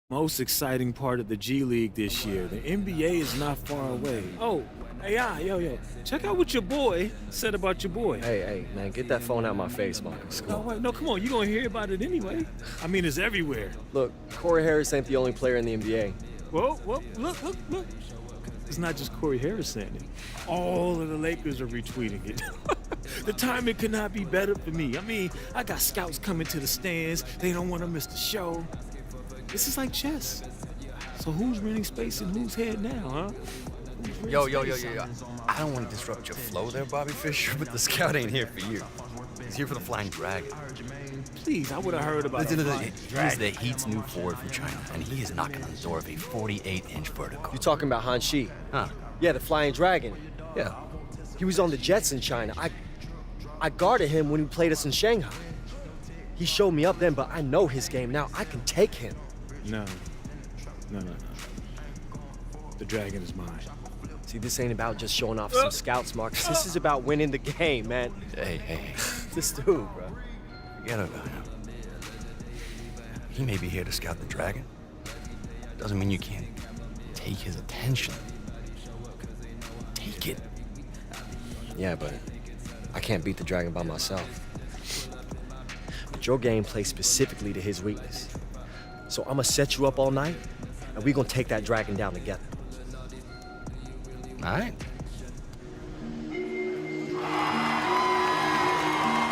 Most exciting part of the G League this year. The NBA is not far away. Oh, AI, yo, check out what your boy said about your boy. Hey, man, get that phone out of my face, Marcus. No, wait, no, come on, you're gonna hear about it anyway. I mean, it's everywhere. Look, Corey Harris ain't the only player in the NBA. Whoa, look. It's not just Corey Harris saying it. All of the Lakers are retweeting it. The timing could not be better for me. I mean, I got scouts coming to the stands. They don't want to miss the show. This is like chess. So who's renting space in whose head now, huh? Yo. I don't want to disrupt your flow there, Bobby Fischer, but the scout ain't here for you. He's here for the Flying Dragon. Please, I would have heard about it. He's the Heat's new forward from China, and he is knocking on the door of a 48-inch vertical. You talking about Han Shi? Huh? Yeah, the Flying Dragon. Yeah. He was on the Jets in China. I guarded him when he played us in Shanghai. He showed me up then, but I know his game now. I can take him. No. The dragon is mine. See, this ain't about just showing off some scouts, Marcus. This is about winning the game, man. Hey. This dude, bro. Forget about him. He may be here to scout the dragon. Doesn't mean you can't take his attention. Take it. Yeah, but I can't beat the dragon by myself. But your game plays specifically to his weakness. So I'm gonna set you up all night, and we're gonna take that dragon down together. All right.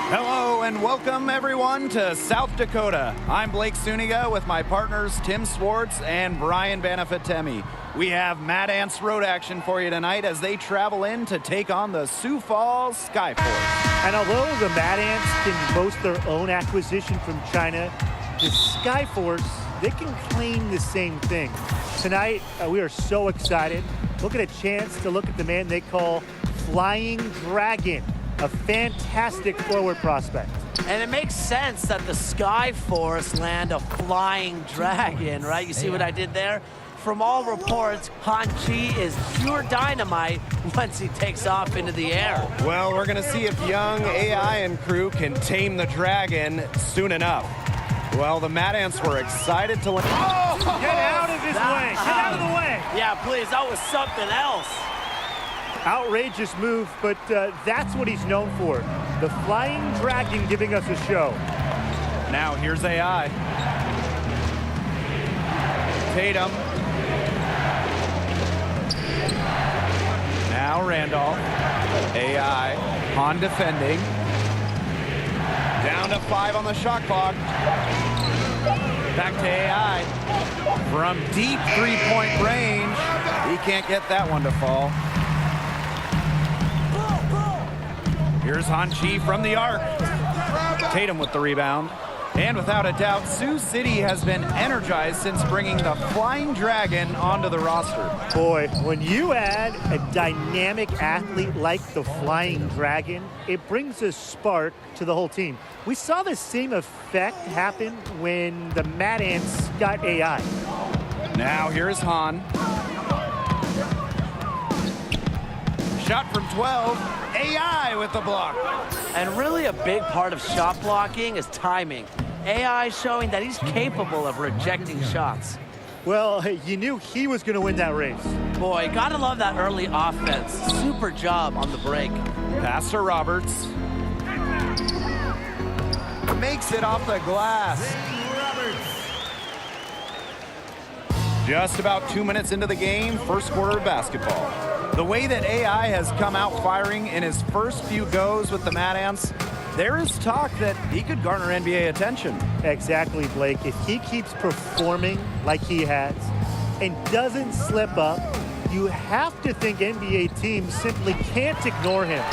Hello and welcome everyone to South Dakota. I'm Blake Suniga with my partners Tim Swartz and Brian Banafitemi. We have Mad Ants road action for you tonight as they travel in to take on the Sioux Falls Skyforce. And although the Mad Ants can boast their own acquisition from China, the Skyforce, they can claim the same thing. Tonight, we are so excited. Look at a chance to look at the man they call Flying Dragon, a fantastic forward prospect. And it makes sense that the Skyforce land a Flying Dragon, right? You see what I did there? From all reports, Han Chi is pure dynamite once he takes off into the air. Well, we're gonna see if young AI and crew can tame the dragon soon enough. Well, the Mad Ants were excited to... Get out of his way! Get out of the way! Yeah, please, that was something else. Outrageous move, but that's what he's known for. The Flying Dragon giving us a show. Now, here's AI. Tatum. Now Randolph. AI. Han defending. Down to 5 on the shot clock. Back to AI. From deep three-point range. He can't get that one to fall. Here's Han Chi from the arc. Tatum with the rebound. And without a doubt, Sioux City has been energized since bringing the Flying Dragon onto the roster. Boy, when you add a dynamic athlete like the Flying Dragon, it brings a spark to the whole team. We saw the same effect happen when the Mad Ants got AI. Now here's Han. Shot from 12. AI with the block. And really a big part of shot blocking is timing. AI showing that he's capable of rejecting shots. Well, you knew he was going to win that race. Boy, gotta love that early offense. Super job on the break. Pass to Roberts. Makes it off the glass. Just about 2 minutes into the game, first quarter of basketball. The way that AI has come out firing in his first few goes with the Mad Ants, there is talk that he could garner NBA attention. Exactly, Blake. If he keeps performing like he has and doesn't slip up, you have to think NBA teams simply can't ignore him.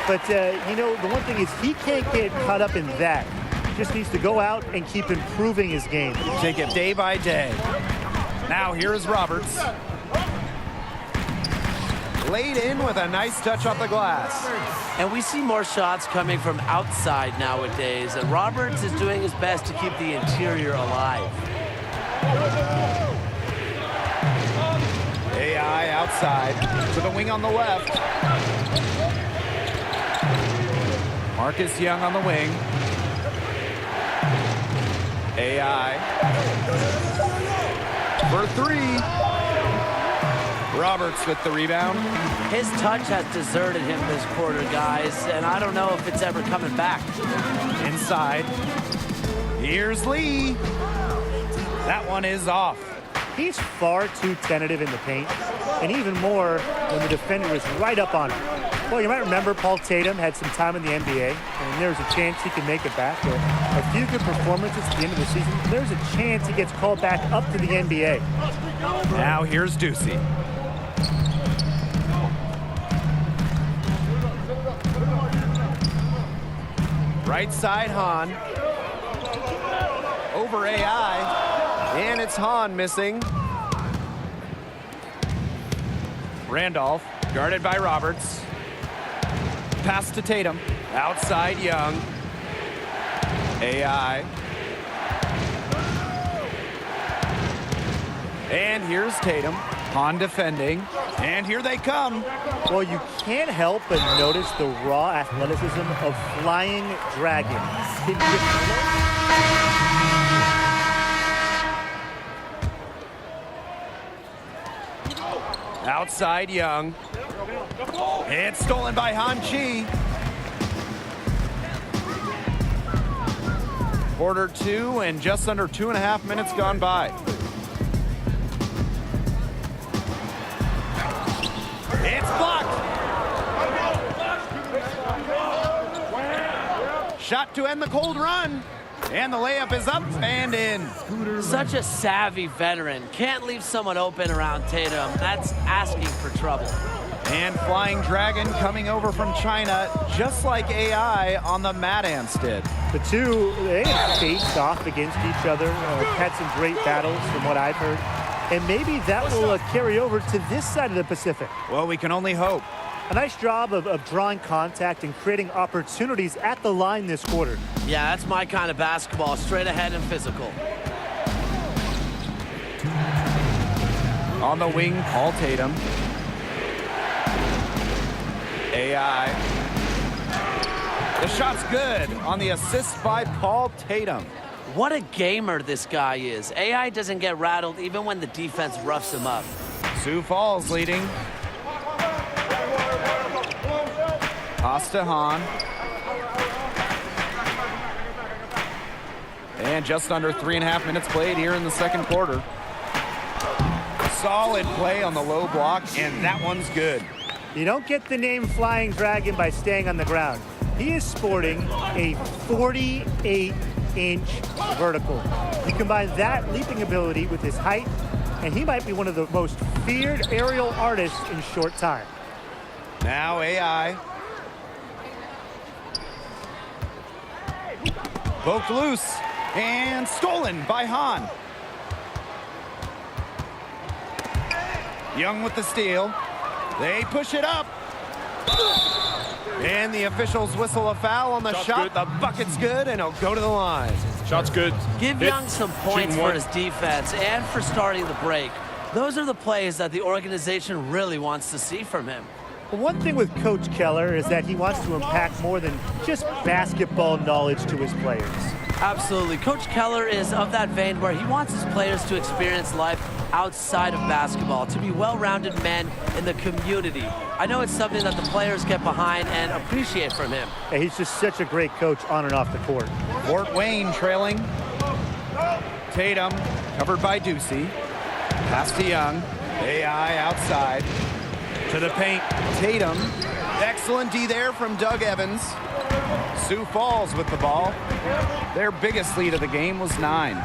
But, you know, the one thing is he can't get caught up in that. He just needs to go out and keep improving his game. Take it day by day. Now here's Roberts. Laid in with a nice touch off the glass. And we see more shots coming from outside nowadays, and Roberts is doing his best to keep the interior alive. AI outside to the wing on the left. Marcus Young on the wing. AI. for three. Roberts with the rebound. His touch has deserted him this quarter, guys, and I don't know if it's ever coming back. Inside. Here's Lee. That one is off. He's far too tentative in the paint, and even more when the defender is right up on him. Well, you might remember Paul Tatum had some time in the NBA, and there's a chance he can make it back. A few good performances at the end of the season, there's a chance he gets called back up to the NBA. Now here's Ducey. Right side, Hahn. Over AI. And it's Hahn missing. Randolph, guarded by Roberts. Pass to Tatum. Outside, Young. AI. And here's Tatum. Hahn defending. And here they come. Well, you can't help but notice the raw athleticism of Flying Dragon. Outside, Young. And stolen by Han Chi. Quarter two and just under 2.5 minutes gone by. It's blocked. Shot to end the cold run. And the layup is up and in. Such a savvy veteran. Can't leave someone open around Tatum. That's asking for trouble. And Flying Dragon coming over from China, just like AI on the Mad Ants did. The two, they have faced off against each other, had some great battles from what I've heard. And maybe that will carry over to this side of the Pacific. Well, we can only hope. A nice job of drawing contact and creating opportunities at the line this quarter. Yeah, that's my kind of basketball, straight ahead and physical. On the wing, Paul Tatum. AI. The shot's good on the assist by Paul Tatum. What a gamer this guy is. AI doesn't get rattled even when the defense roughs him up. Sioux Falls leading. Pass to Hahn. And just under 3.5 minutes played here in the second quarter. Solid play on the low block, and that one's good. You don't get the name Flying Dragon by staying on the ground. He is sporting a 48-inch vertical. You combine that leaping ability with his height, and he might be one of the most feared aerial artists in short time. Now AI. Poked loose and stolen by Hahn. Young with the steal. They push it up. And the officials whistle a foul on the shot. The bucket's good, and it'll go to the line. Shot's good. Give Young some points for his defense and for starting the break. Those are the plays that the organization really wants to see from him. Well, one thing with Coach Keller is that he wants to impact more than just basketball knowledge to his players. Absolutely. Coach Keller is of that vein where he wants his players to experience life outside of basketball, to be well-rounded men in the community. I know it's something that the players get behind and appreciate from him. Yeah, he's just such a great coach on and off the court. Fort Wayne trailing. Tatum covered by Ducey. Pass to Young. AI outside. To the paint. Tatum. Excellent D there from Doug Evans. Sioux Falls with the ball. Their biggest lead of the game was 9.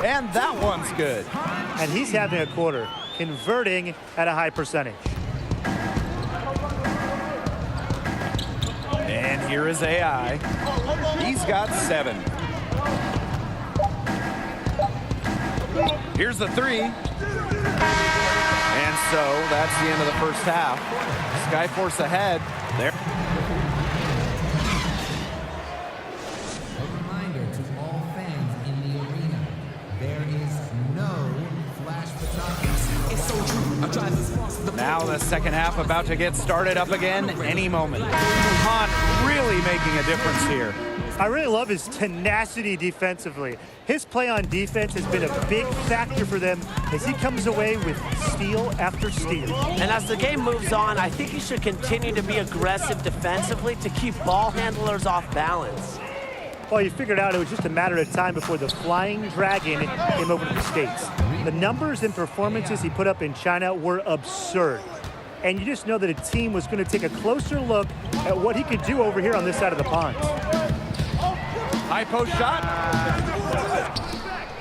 And that one's good. And he's having a quarter, converting at a high percentage. And here is AI. He's got 7. Here's the 3. And so that's the end of the first half. Skyforce ahead. There. A reminder to all fans in the arena, there is no flash photography. Now the second half about to get started up again any moment. Hahn really making a difference here. I really love his tenacity defensively. His play on defense has been a big factor for them as he comes away with steal after steal. And as the game moves on, I think he should continue to be aggressive defensively to keep ball handlers off balance. Well, you figured out it was just a matter of time before the Flying Dragon came over to the States. The numbers and performances he put up in China were absurd. And you just know that a team was going to take a closer look at what he could do over here on this side of the pond. High post shot.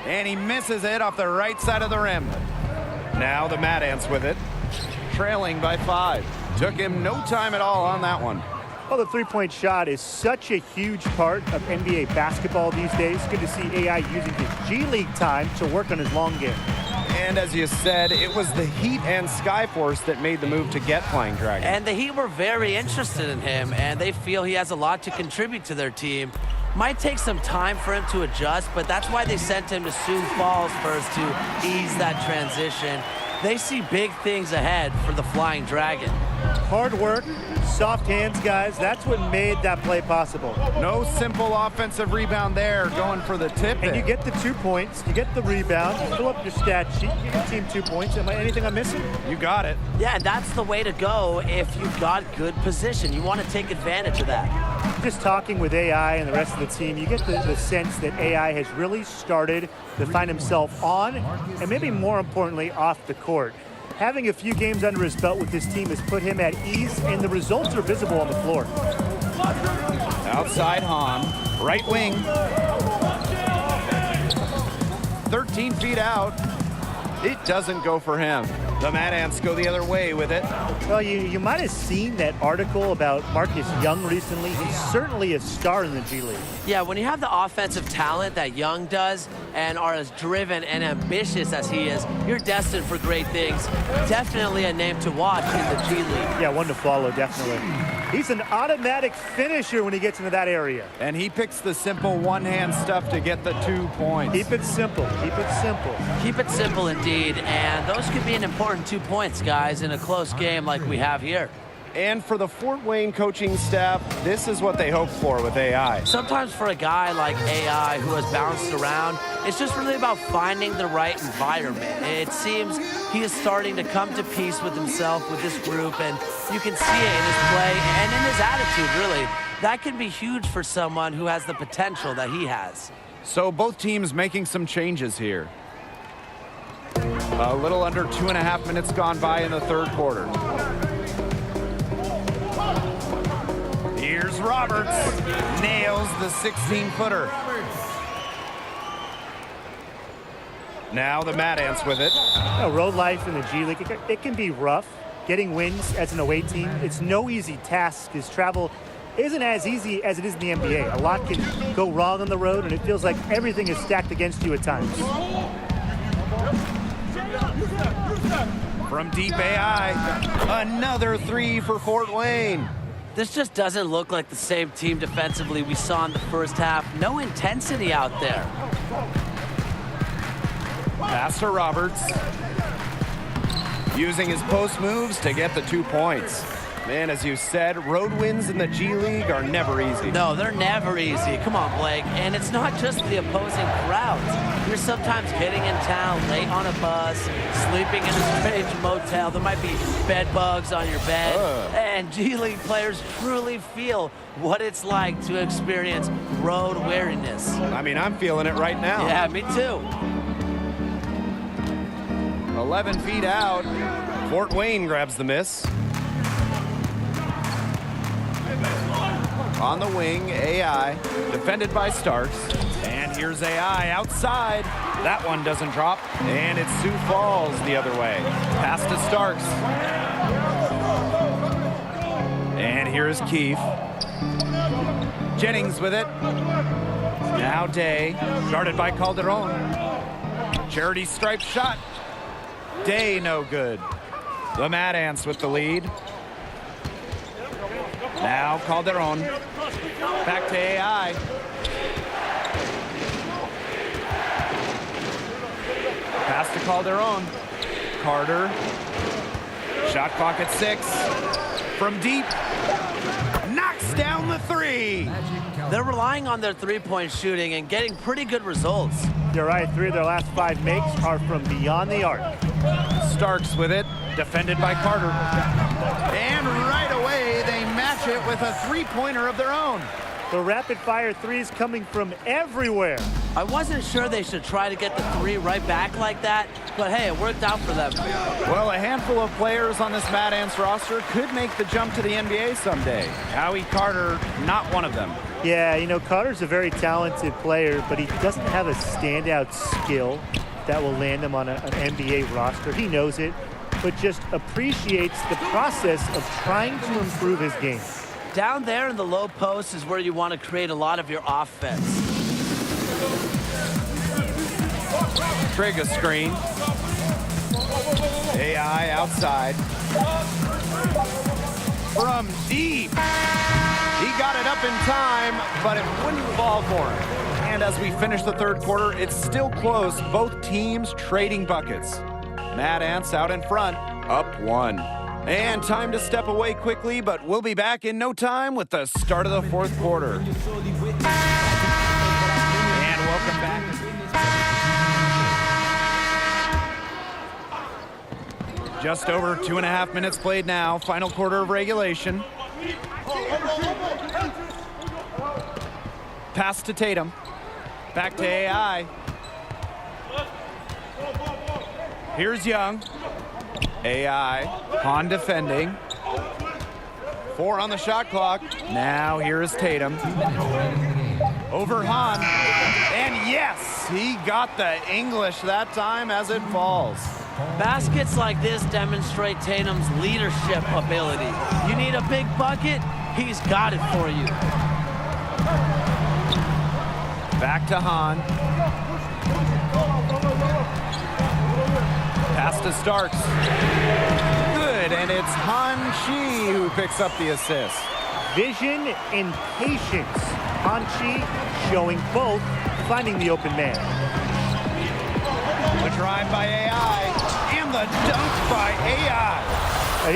And he misses it off the right side of the rim. Now the Mad Ants with it, trailing by 5. Took him no time at all on that one. Well, the three-point shot is such a huge part of NBA basketball these days. Good to see AI using his G League time to work on his long game. And as you said, it was the Heat and Skyforce that made the move to get Flying Dragon. And the Heat were very interested in him, and they feel he has a lot to contribute to their team. Might take some time for him to adjust, but that's why they sent him to Sioux Falls first to ease that transition. They see big things ahead for the Flying Dragon. Hard work, soft hands, guys. That's what made that play possible. No simple offensive rebound there, going for the tip. And you get the 2 points, you get the rebound, you fill up your stat sheet, you give your team 2 points. Anything I'm missing? You got it. Yeah, and that's the way to go if you've got good position. You want to take advantage of that. Just talking with AI and the rest of the team, you get the sense that AI has really started to find himself on, and maybe more importantly, off the court. Having a few games under his belt with this team has put him at ease, and the results are visible on the floor. Outside Hahn, right wing. 13 feet out. It doesn't go for him. The Mad Ants go the other way with it. Well, you might have seen that article about Marcus Young recently. He's certainly a star in the G League. Yeah, when you have the offensive talent that Young does and are as driven and ambitious as he is, you're destined for great things. Definitely a name to watch in the G League. Yeah, one to follow, definitely. He's an automatic finisher when he gets into that area. And he picks the simple one-hand stuff to get the 2 points. Keep it simple. Keep it simple. Keep it simple indeed, and those could be an important 2 points, guys, in a close game like we have here. And for the Fort Wayne coaching staff, this is what they hope for with AI. Sometimes for a guy like AI who has bounced around, it's just really about finding the right environment. It seems he is starting to come to peace with himself, with this group, and you can see it in his play and in his attitude, really. That can be huge for someone who has the potential that he has. So both teams making some changes here. A little under 2.5 minutes gone by in the third quarter. Here's Roberts. Nails the 16-footer. Now the Mad Ants with it. Road life in the G League, it can be rough. Getting wins as an away team, it's no easy task because travel isn't as easy as it is in the NBA. A lot can go wrong on the road, and it feels like everything is stacked against you at times. From deep AI, another 3 for Fort Wayne. This just doesn't look like the same team defensively we saw in the first half. No intensity out there. Pass to Roberts. Using his post moves to get the 2 points. Man, as you said, road wins in the G League are never easy. No, they're never easy. Come on, Blake. And it's not just the opposing crowds. You're sometimes getting in town late on a bus, sleeping in a strange motel. There might be bed bugs on your bed. And G League players truly feel what it's like to experience road weariness. I mean, I'm feeling it right now. Yeah, me too. 11 feet out. Fort Wayne grabs the miss. On the wing, AI, defended by Starks. And here's AI outside. That one doesn't drop. And it's Sioux Falls the other way. Pass to Starks. And here's Keefe. Jennings with it. Now Day, guarded by Calderon. Charity stripe shot. Day no good. The Mad Ants with the lead. Now Calderon. Back to AI. Pass to Calderon. Carter. Shot clock at 6. From deep. Knocks down the three. They're relying on their three-point shooting and getting pretty good results. You're right, 3 of their last 5 makes are from beyond the arc. Starks with it, defended by Carter. And right away, they match it with a three-pointer of their own. The rapid-fire threes coming from everywhere. I wasn't sure they should try to get the three right back like that, but hey, it worked out for them. Well, a handful of players on this Mad Ants roster could make the jump to the NBA someday. Howie Carter, not one of them. Yeah, you know, Carter's a very talented player, but he doesn't have a standout skill that will land him on an NBA roster. He knows it, but just appreciates the process of trying to improve his game. Down there in the low post is where you want to create a lot of your offense. Trigger screen. AI outside. From deep. He got it up in time, but it wouldn't fall for him. And as we finish the third quarter, it's still close. Both teams trading buckets. Mad Ants out in front, up 1. And time to step away quickly, but we'll be back in no time with the start of the fourth quarter. And welcome back. Just over 2.5 minutes played now. Final quarter of regulation. Pass to Tatum. Back to AI. Here's Young. AI. Hahn defending. 4 on the shot clock. Now here's Tatum. Over Hahn. And yes, he got the English that time as it falls. Baskets like this demonstrate Tatum's leadership ability. You need a big bucket, he's got it for you. Back to Hahn. Pass to Starks. Good, and it's Han Chi who picks up the assist. Vision and patience. Hanchi showing both, finding the open man. The drive by AI, and the dunk by AI.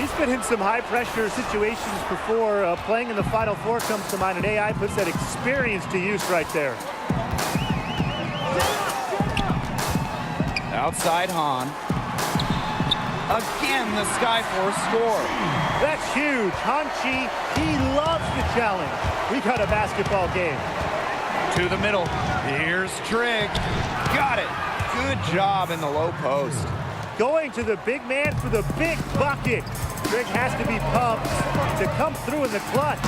He's been in some high-pressure situations before. Playing in the Final Four comes to mind, and AI puts that experience to use right there. Outside Hahn. Again, the Skyforce score. That's huge. Hanchi, he loves the challenge. We got a basketball game. To the middle. Here's Trigg. Got it. Good job in the low post. Going to the big man for the big bucket. Trigg has to be pumped to come through in the clutch.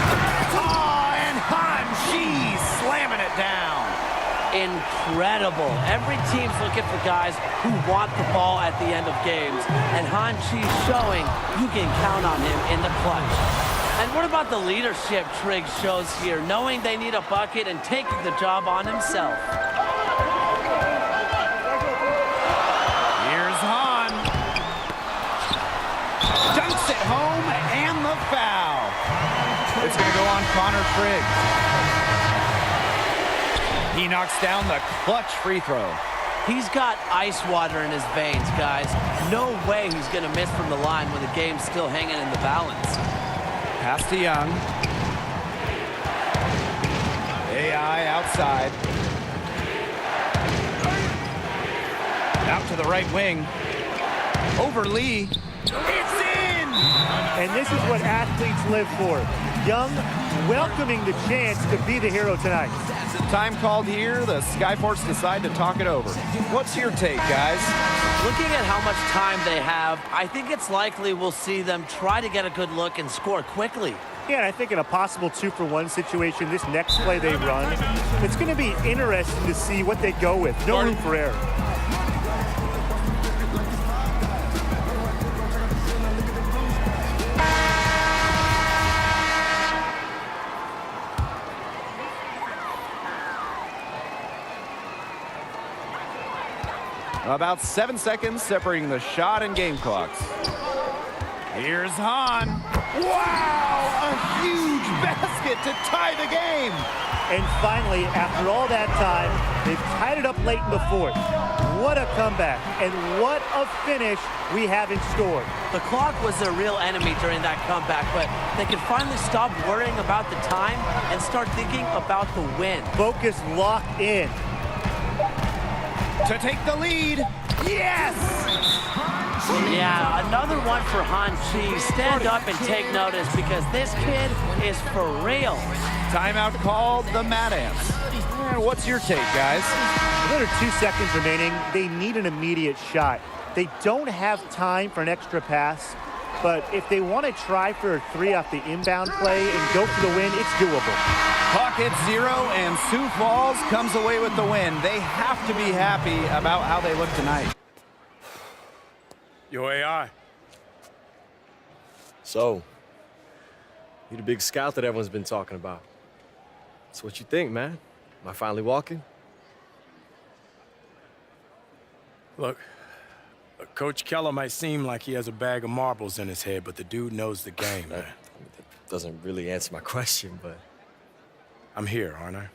Oh, and Hanchi slamming it down. Incredible. Every team's looking for guys who want the ball at the end of games. And Han Chi's showing you can count on him in the clutch. And what about the leadership Trigg shows here, knowing they need a bucket and taking the job on himself? Here's Hahn. Dunks it home, and the foul. It's going to go on Connor Trigg. He knocks down the clutch free throw. He's got ice water in his veins, guys. No way he's going to miss from the line when the game's still hanging in the balance. Pass to Young. AI outside. Out to the right wing. Over Lee. It's in! And this is what athletes live for. Young welcoming the chance to be the hero tonight. Time called here. The Skyforce decide to talk it over. What's your take, guys? Looking at how much time they have, I think it's likely we'll see them try to get a good look and score quickly. Yeah, and I think in a possible 2-for-1 situation, this next play they run, it's going to be interesting to see what they go with. No room for error. About 7 seconds separating the shot and game clocks. Here's Hahn. Wow! A huge basket to tie the game. And finally, after all that time, they've tied it up late in the fourth. what a comeback, and what a finish we have in store. The clock was their real enemy during that comeback, but they can finally stop worrying about the time and start thinking about the win. Focus locked in. To take the lead. Yes! Yeah, another one for Han Chi. Stand up and take notice because this kid is for real. Timeout called, the Mad Ants. And what's your take, guys? With under 2 seconds remaining, they need an immediate shot. They don't have time for an extra pass, but if they want to try for a 3 off the inbound play and go for the win, it's doable. Clock hits 0, and Sioux Falls comes away with the win. They have to be happy about how they look tonight. Yo, AI. So, you the big scout that everyone's been talking about. So what you think, man? Am I finally walking? Look, Coach Keller might seem like he has a bag of marbles in his head, but the dude knows the game, man. That doesn't really answer my question, but I'm here, aren't I?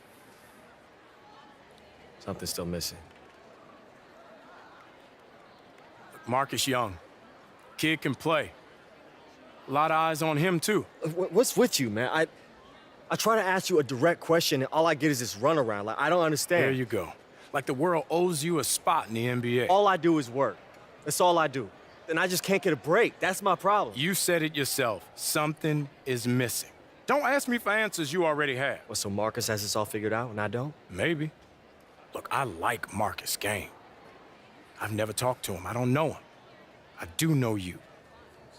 something's still missing. Marcus Young. Kid can play. A lot of eyes on him, too. What's with you, man? I try to ask you a direct question, and all I get is this runaround. Like, I don't understand. There you go. Like the world owes you a spot in the NBA. All I do is work. That's all I do. And I just can't get a break. That's my problem. You said it yourself. Something is missing. Don't ask me for answers you already have. Well, so Marcus has this all figured out, and I don't? Maybe. Look, I like Marcus' game. I've never talked to him. I don't know him. I do know you.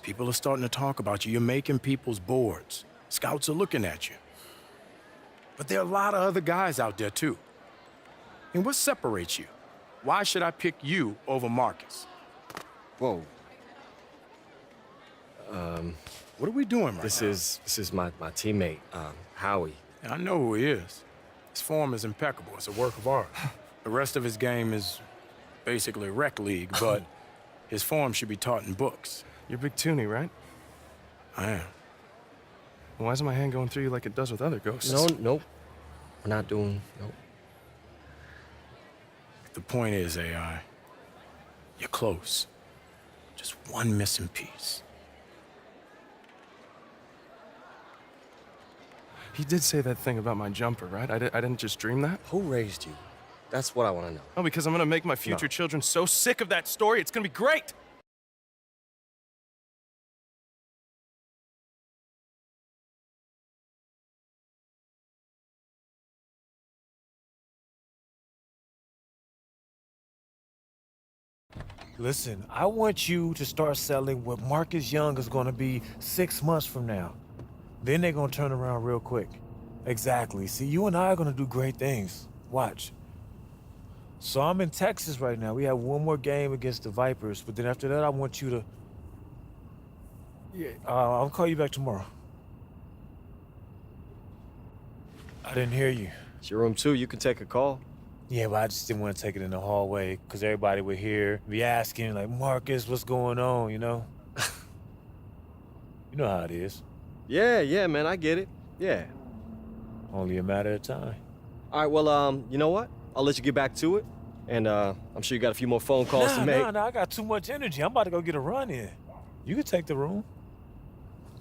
People are starting to talk about you. You're making people's boards. Scouts are looking at you. But there are a lot of other guys out there, too. And what separates you? Why should I pick you over Marcus? Whoa. What are we doing right This now? is my teammate, Howie. I know who he is. His form is impeccable. It's a work of art. The rest of his game is basically rec league, but his form should be taught in books. You're Big Toonie, right? I am. Why isn't my hand going through you like it does with other ghosts? Nope. We're not doing, nope. The point is, AI, you're close. Just one missing piece. He did say that thing about my jumper, right? I didn't just dream that? Who raised you? That's what I want to know. Oh, because I'm gonna make my future children so sick of that story, it's gonna be great! Listen, I want you to start selling what Marcus Young is going to be 6 months from now. Then they're going to turn around real quick. Exactly. See, you and I are going to do great things. Watch. So I'm in Texas right now. We have one more game against the Vipers, but then after that, I want you to... Yeah, I'll call you back tomorrow. I didn't hear you. It's your room, too. You can take a call. Yeah, but I just didn't want to take it in the hallway because everybody would hear, be asking, like, Marcus, what's going on, you know? You know how it is. Yeah, man, I get it. Yeah. Only a matter of time. All right, well, you know what? I'll let you get back to it. And I'm sure you got a few more phone calls to make. Nah, I got too much energy. I'm about to go get a run in. You can take the room.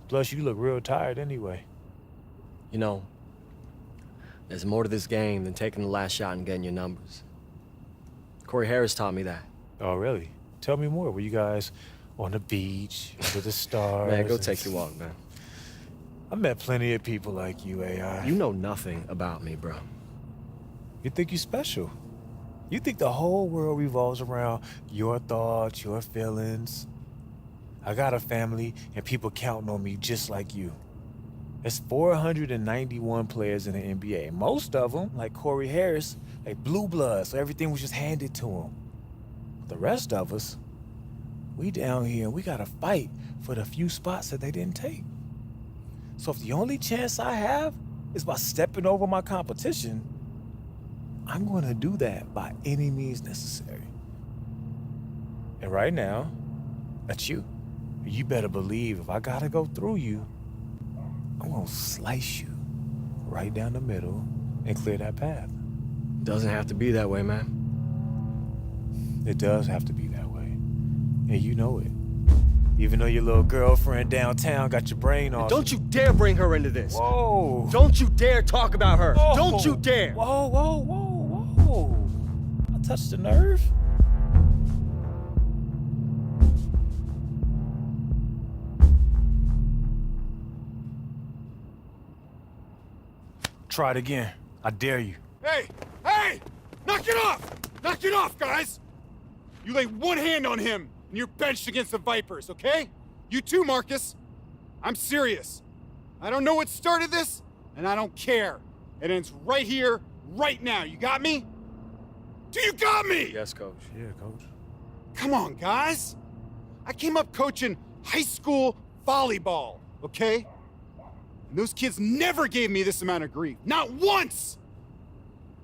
Plus, you look real tired anyway. You know, there's more to this game than taking the last shot and getting your numbers. Corey Harris taught me that. Oh, really? Tell me more. Were you guys on the beach, under the stars? Man, go take your walk, man. I met plenty of people like you, AI. You know nothing about me, bro. You think you're special. You think the whole world revolves around your thoughts, your feelings. I got a family, and people counting on me just like you. There's 491 players in the NBA. Most of them, like Corey Harris, like blue blood, so everything was just handed to him. The rest of us, we down here, and we gotta fight for the few spots that they didn't take. So if the only chance I have is by stepping over my competition, I'm gonna do that by any means necessary. And right now, that's you. You better believe if I gotta go through you, I'm gonna slice you right down the middle and clear that path. Doesn't have to be that way, man. It does have to be that way. And you know it. Even though your little girlfriend downtown got your brain off. Don't you dare bring her into this. Whoa. Don't you dare talk about her. Whoa. Don't you dare. Whoa, whoa, whoa, whoa. I touched the nerve. Try it again. I dare you. Hey! Hey! Knock it off! Knock it off, guys! You lay one hand on him, and you're benched against the Vipers, okay? You too, Marcus. I'm serious. I don't know what started this, and I don't care. It ends right here, right now. You got me? Do you got me? Yes, coach. Yeah, coach. Come on, guys. I came up coaching high school volleyball, okay? And those kids never gave me this amount of grief. Not once!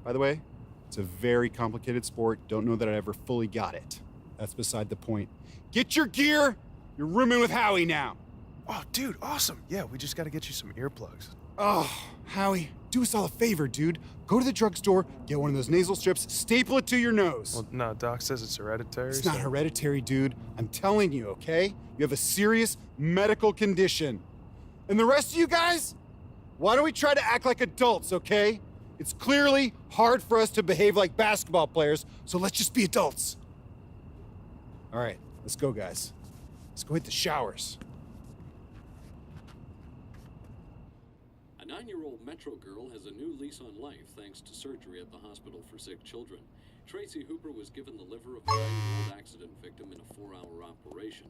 By the way, it's a very complicated sport. Don't know that I ever fully got it. That's beside the point. Get your gear. You're rooming with Howie now. Oh, dude, awesome. Yeah, we just gotta get you some earplugs. Oh, Howie, do us all a favor, dude. Go to the drugstore, get one of those nasal strips, staple it to your nose. Well, no, Doc says it's hereditary. It's not hereditary, dude. I'm telling you, okay? You have a serious medical condition. And the rest of you guys, why don't we try to act like adults, okay? It's clearly hard for us to behave like basketball players, so let's just be adults. All right, let's go, guys. Let's go hit the showers. A 9-year-old Metro girl has a new lease on life thanks to surgery at the hospital for sick children. Tracy Hooper was given the liver of a 9-year-old accident victim in a 4-hour operation.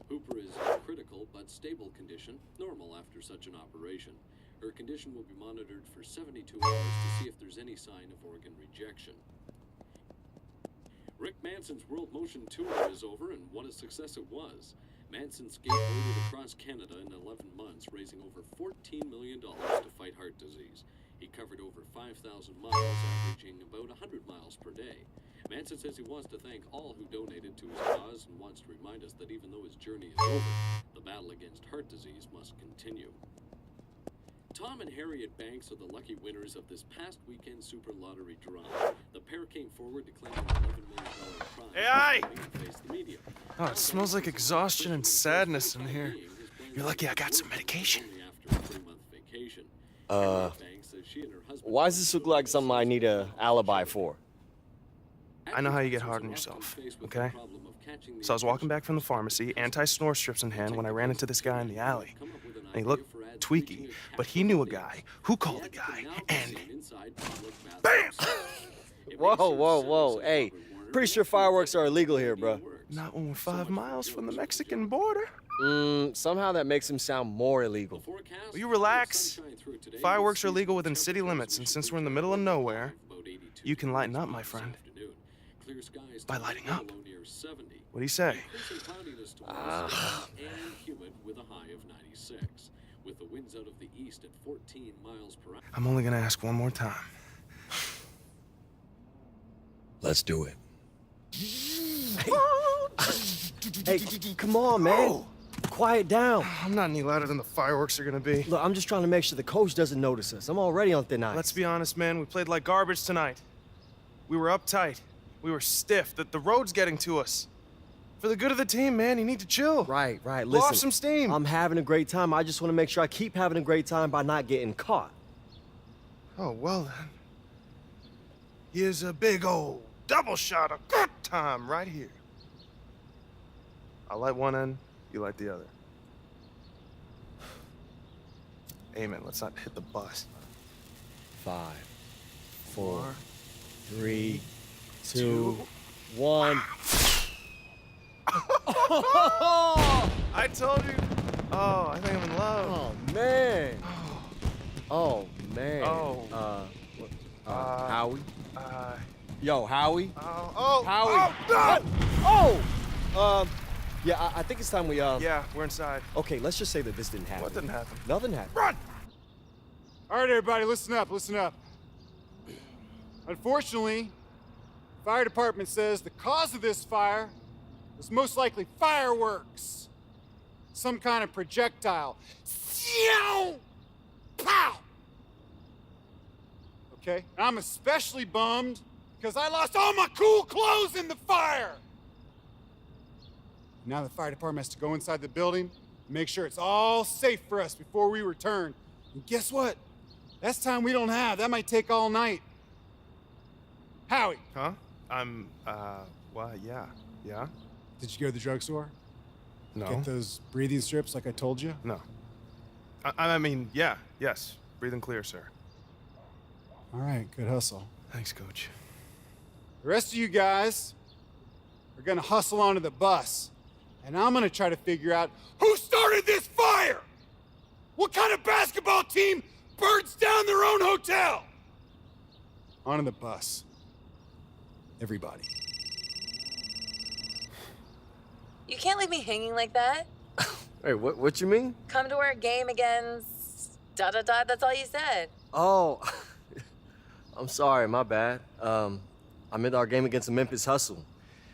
Hooper is in critical but stable condition, normal after such an operation. Her condition will be monitored for 72 hours to see if there's any sign of organ rejection. Rick Manson's World Motion Tour is over, and what a success it was. Manson skateboarded across Canada in 11 months, raising over $14 million to fight heart disease. He covered over 5,000 miles, averaging about 100 miles per day. Manson says he wants to thank all who donated to his cause and wants to remind us that even though his journey is over, the battle against heart disease must continue. Tom and Harriet Banks are the lucky winners of this past weekend Super Lottery draw. The pair came forward to claim an $11 million prize. Hey! To face the media. Oh, it smells like exhaustion and sadness in here. You're lucky I got some medication. After a 3-month vacation. Banks says she and her husband Why does this look like something I need an alibi for? I know how you get hard on yourself, okay? So I was walking back from the pharmacy, anti-snore strips in hand, when I ran into this guy in the alley. And he looked tweaky, but he knew a guy who called a guy, and BAM! Whoa, whoa, whoa. Hey, pretty sure fireworks are illegal here, bro. Not when we're 5 miles from the Mexican border. Somehow that makes him sound more illegal. Will you relax? Fireworks are legal within city limits, and since we're in the middle of nowhere, you can lighten up, my friend. By lighting up. What do you say? With the winds out of the east at 14 miles per hour. I'm only gonna ask one more time. Let's do it. Hey, come on, man. Quiet down. I'm not any louder than the fireworks are gonna be. Look, I'm just trying to make sure the coach doesn't notice us. I'm already on thin ice. Let's be honest, man. We played like garbage tonight. We were uptight. We were stiff. The road's getting to us. For the good of the team, man, you need to chill. Right. Blow Listen, off some steam. I'm having a great time. I just want to make sure I keep having a great time by not getting caught. Oh, well then. Here's a big old double shot of good time right here. I'll light one end, you light the other. Amen. Let's not hit the bus. 5, 4, 3, 2, 1. I told you. Oh, I think I'm in love. Oh, man. Oh, man. Oh. Howie? Yo, Howie? Howie. Yeah, I think it's time we, Yeah, we're inside. Okay, let's just say that this didn't happen. What didn't happen? Nothing happened. Run! All right, everybody, listen up, listen up. Unfortunately, the fire department says the cause of this fire was most likely fireworks. Some kind of projectile. Pow! Okay, I'm especially bummed because I lost all my cool clothes in the fire. Now the fire department has to go inside the building and make sure it's all safe for us before we return. And guess what? That's time we don't have. That might take all night. Howie. Huh? Well, yeah. Yeah? Did you go to the drugstore? No. Get those breathing strips like I told you? No. I mean, yeah, yes. Breathing clear, sir. All right, good hustle. Thanks, Coach. The rest of you guys are gonna hustle onto the bus, and I'm gonna try to figure out who started this fire! What kind of basketball team burns down their own hotel? Onto the bus. Everybody. You can't leave me hanging like that. Hey, what you mean? Come to our game against da-da-da, that's all you said. Oh, I'm sorry, my bad. I'm at our game against the Memphis Hustle.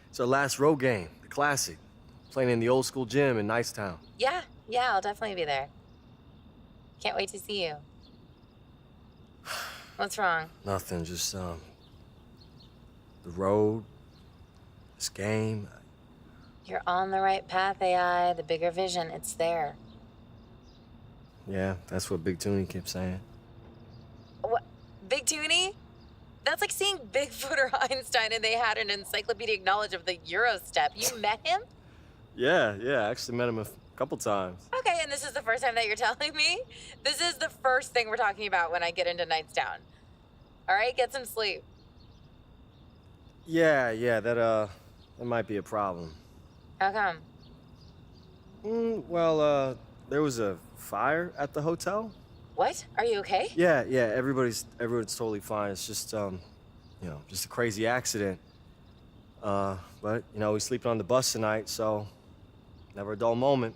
It's our last road game, the Classic. Playing in the old school gym in Nicetown. Yeah, I'll definitely be there. Can't wait to see you. What's wrong? Nothing, just, the road, this game. You're on the right path, AI. The bigger vision, it's there. Yeah, that's what Big Toonie kept saying. What? Big Toonie? That's like seeing Bigfoot or Einstein and they had an encyclopedic knowledge of the Euro step. You met him? Yeah, I actually met him a couple times. Okay, and this is the first time that you're telling me? This is the first thing we're talking about when I get into Nightstown. All right, get some sleep. Yeah, that might be a problem. How come? Well, there was a fire at the hotel. What? Are you okay? Yeah, everybody's totally fine. It's just, just a crazy accident. But, we sleeping on the bus tonight, so never a dull moment.